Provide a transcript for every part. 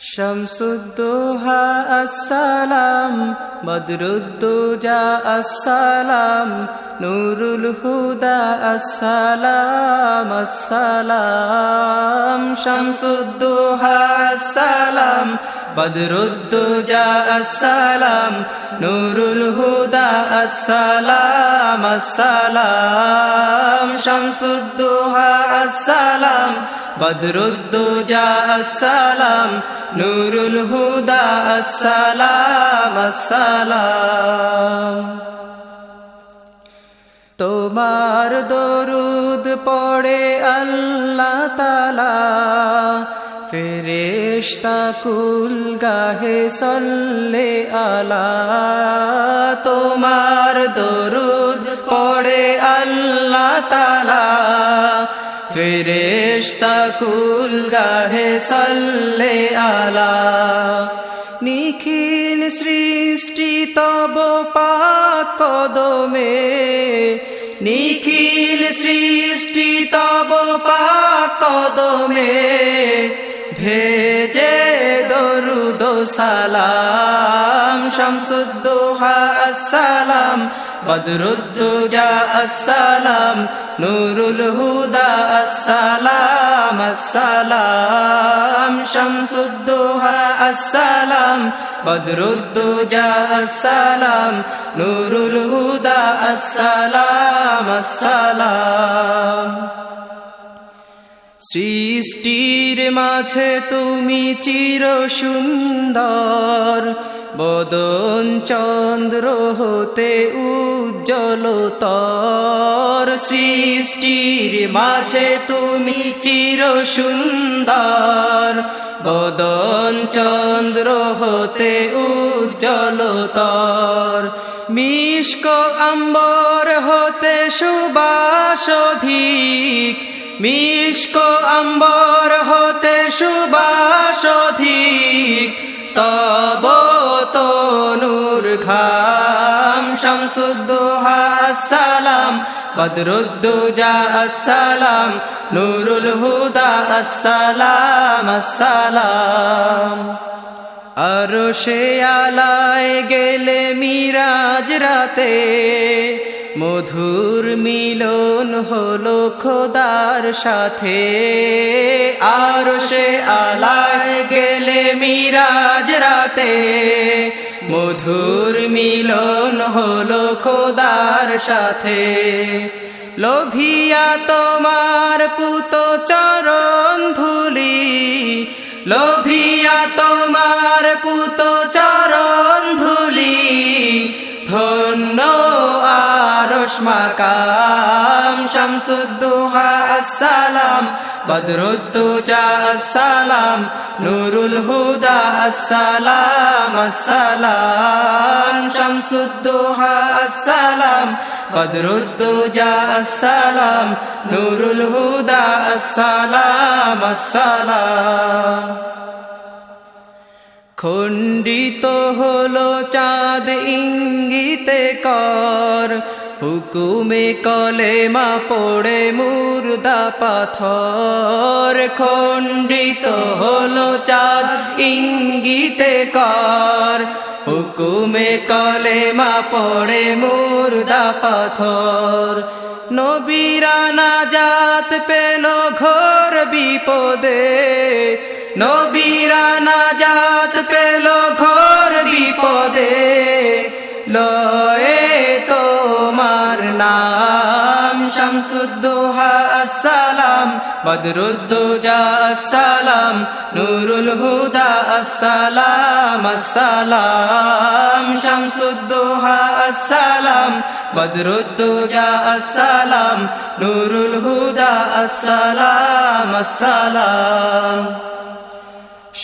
শামসুদ্দোহা আসসালাম, বদরুদ্দোজা আসসালাম, নুরুল হুদা আসসালাম আসসালাম। শামসুদ্দোহা আসসালাম, বদরুদ্দোজা আসসালাম, নুরুল হুদা আসসালাম আসসালাম। শামসুদ্দোহা আসসালাম, বদরুদ্দোজা আসসালাম, নুরুল হুদা আসসালাম আসসালাম। তোমার দরুদ পড়ে আল্লাহ তাআলা, ফেরেশতা কুল গাহে সল্লে আলা। তোমার দরুদ পড়ে আল্লাহ তাআলা, ফেরেশতা কুল গাহে সল্লে আলা। নিখিল সৃষ্টি তব পাক কদমে, নিখিল সৃষ্টি তব পাক কদমে, ভেজে দরুদ সালাম। শামসুদ্দোহা আসসালাম, বদরুদ্দোজা আসসালাম, নুরুল হুদা আসসালাম আসসালাম। শামসুদ্দোহা আসসালাম, বদরুদ্দোজা আসসালাম, নুরুল হুদা আসসালাম আসসালাম। সৃষ্টির মাঝে তুমি চির সুন্দর, বদন চন্দ্র হতে উজ্জ্বলতর। সৃষ্টির মাঝে তুমি চির সুন্দর, বদন চন্দ্র হতে উজ্জ্বলতর। মিশক আম্বর হতে সুবাস অধিক, মিশক আম্বর হতে সুবাস অধিক, তব তনুর ঘাম। শামসুদ্দোহা আসসালাম, বদরুদ্দোজা আসসালাম, নুরুল হুদা আসসালাম আসসালাম। আরশে আলায় গেলে মিরাজ রাতে, মধুর মিলন হলো খোদার সাথে। আরশে আলায় গেলে মিরাজ রাতে, মধুর মিলন হলো খোদার সাথে। লোভিয়া তোমার পুত চরণ ধুলি, লোভিয়া তোমার পুত চরণ ধুলি, ধন্য আরশ মাকাম। শামসুদ্দোহা আসসালাম, বদরুদ্দোজা আসসালাম, নুরুল হুদা আসসালাম আসসালাম। শামসুদ্দোহা আসসালাম, বদরুদ্দোজা আসসালাম, নুরুল হুদা আসসালাম আসসালাম। খণ্ডিত হলো চাঁদ ইঙ্গিতে কর, হুকুমে কলেমা পড়ে মুর্দা পাথর। খণ্ডিত হলো চাঁদ ইঙ্গিতে কর, হুকুমে কলেমা পড়ে মুর্দা পাথর। নবীরা নাজাত পেল ঘোর বিপদে, নবীরা নাজাত পেল ঘোর বিপদে, লয়ে তোমার নাম। শামসুদ্দোহা আসসালাম, বদরুদ্দোজা আসসালাম, নুরুল হুদা আসসালাম আসসালাম। শামসুদ্দোহা আসসালাম, বদরুদ্দোজা আসসালাম, নুরুল হুদা আসসালাম আসসালাম।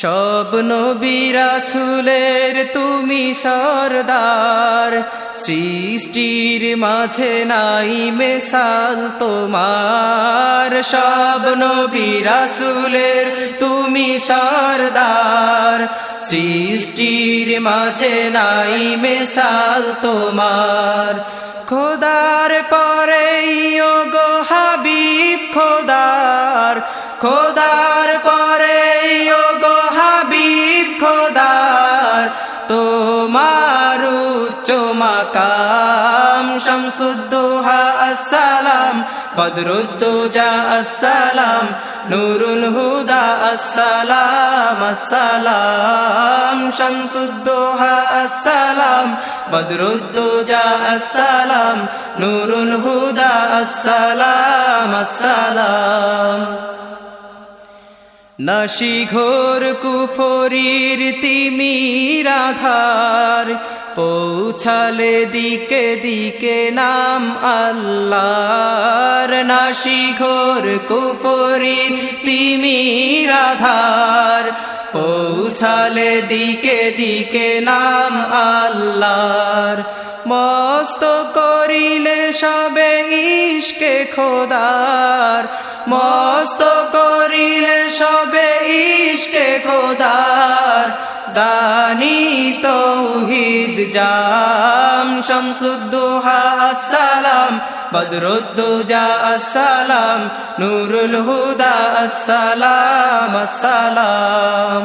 সব নবী রাসূলের তুমি সরদার, সৃষ্টির মাঝে নাই মেসাল তোমার। সব নবী রাসূলের তুমি সরদার, সৃষ্টির মাঝে নাই মেসাল তোমার। খোদার পরে গো হাবিব খোদার, খোদার পরে গো হাবিব শামসুদ্দোহা আসসালাম বদরুদ্দোজা আসসালাম নূরুল হুদা আসসালাম আসসালাম শামসুদ্দোহা আসসালাম বদরুদ্দোজা আসসালাম নূরুল হুদা আসসালাম আসসালাম নাশি ঘোর কুফরির তিমির আধার পৌঁছালে দিকে দিকে নাম আল্লাহর নাশি ঘোর কুফরির তিমির আধার পৌঁছালে দিকে দিকে নাম আল্লাহর মস্ত করিলে সবে ইশকে খোদার মস্ত করিলে সবে ইশকে খোদার দানি তৌহিদ জাম শামসুদ্দোহা আসসালাম বদরুদ্দোজা আসসালাম নূরুল হুদা আসসালাম আসসালাম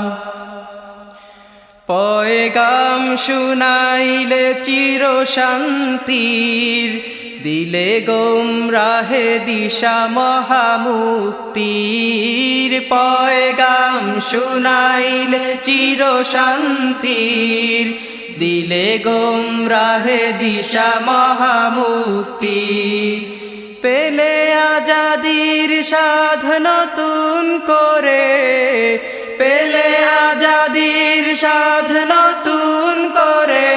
পয়গাম শুনাইলে চির শান্তির দিলে গোমরাহে দিশা মহামুক্তির পয়গাম শুনাইলে চির শান্তির দিলে গোমরাহে দিশা মহামুক্তির পেলে আজাদির সাধ নতুন করে পেলে আজাদির সাধ নতুন করে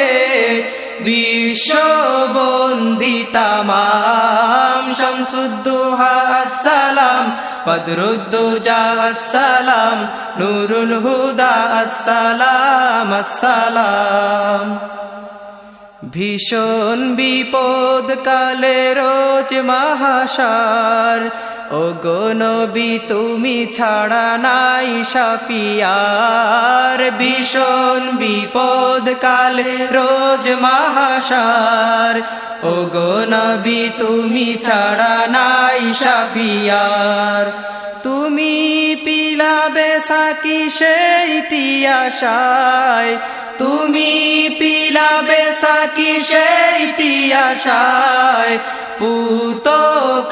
বিশ্ব বন্দিতামাম শামসুদ্দোহা আসসালাম বদরুদ্দোজা আসসালাম নূরুল হুদা আসসালাম আসসালাম ভীষণ বিপদ কালে রোজ মহাশার ওগো নবী তুমি ছাড়া নাই শাফিয়ার ভীষণ বিপদ কালে রোজ মহাশার ওগো নবী তুমি ছাড়া নাই শাফিয়ার তুমি পিলাবে সাকি সেই তিয়াশায় তুমি পিলাবে সাকি সেই তিয়াশায় পুত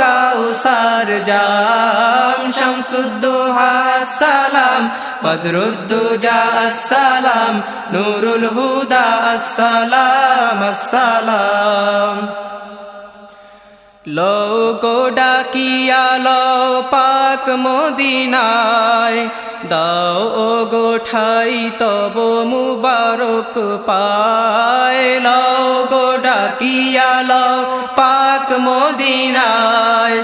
কাউসার জাম শামসুদ্দোহা আসসালাম বদরুদ্দোজা আসসালাম নূরুল হুদা আসসালাম আসসালাম লোগো ডাকিয়া লও পাক মদিনায় দাও ও গোঠাই তব মুবারক পায় লোগো ডাকিয়া লও পাক মদিনায়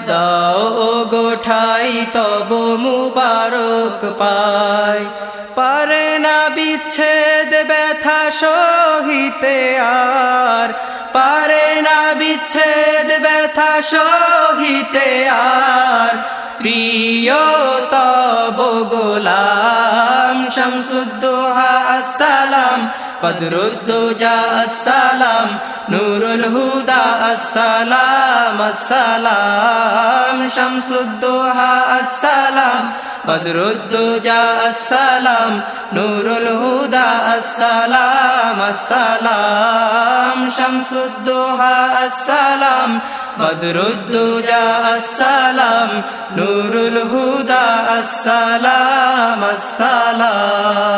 দাও ও গোঠাই তব মুবারক পায় পারে না বিচ্ছেদ ব্যথা সহিতে আর পারে না বিচ্ছেদ ব্যথা সহিতে আর প্রিয় তব গোলাম শামসুদ্দোহা আসসালাম বদরুদ্দোজা আসসালাম নূরুল হুদা আসসালাম আসসালাম শামসুদ্দোহা আসসালাম বদরুদ্দোজা আসসালাম নূরুল হুদা আসসালাম আসসালাম শামসুদ্দোহা আসসালাম বদরুদ্দোজা আসসালাম নূরুল হুদা আসসালাম আসসালাম